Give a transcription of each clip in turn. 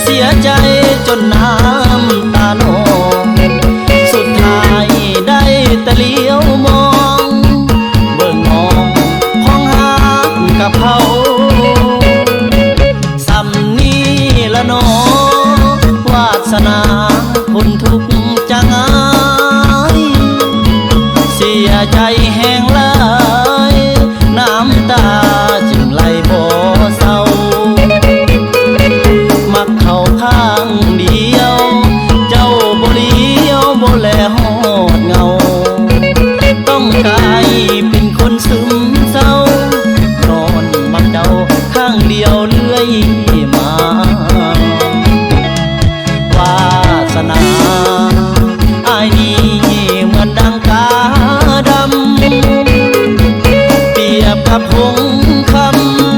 เสียใจจนน้ำตาโนสุดท้ายได้แต่เลี้ยวมองเบิ่งมองของหากกับเขาสำนี้ละน้อวาสนาคนทุกข์จังอายเสียใจแห้งหลายน้ำตาจึงไหลบ่เศร้ามักเขาข้างเดียวเจ้าบ่เลี้ยวบ่แลหอดเงาต้องกลายเป็นคนซึมเศร้านอนมักเจ้าข้างเดียวเลื่อยมาวาสนาอายนี้เหมือนดังกาดำเปรียบกับหงส์ค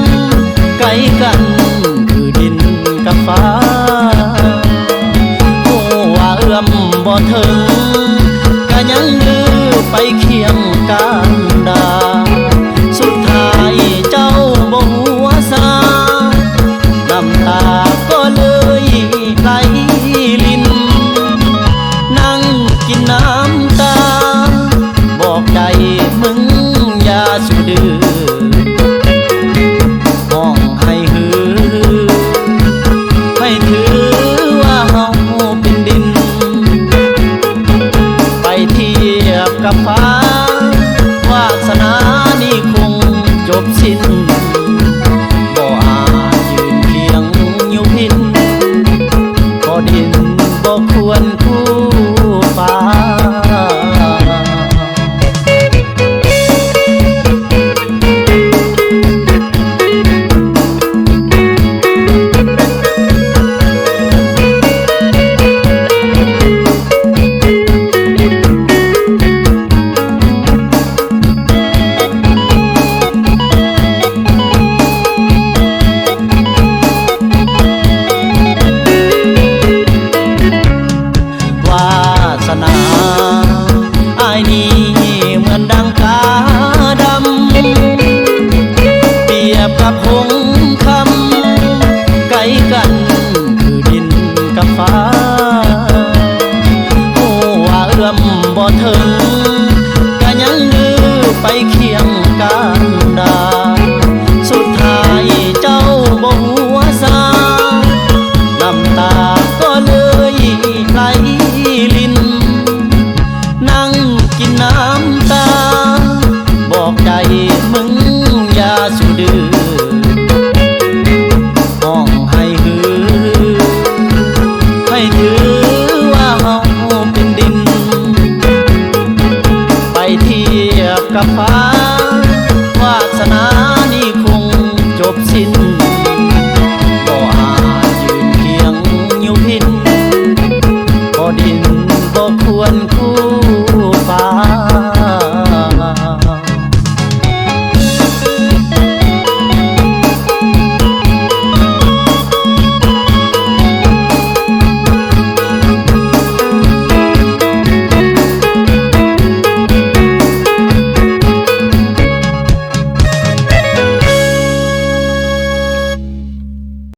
ำไกลกันคือดินกับฟ้าหัวเอื้อมบ่ถึงก็ยังลือไปเคียงกันดาสุดท้ายเจ้าบ่หัวซาน้ำตา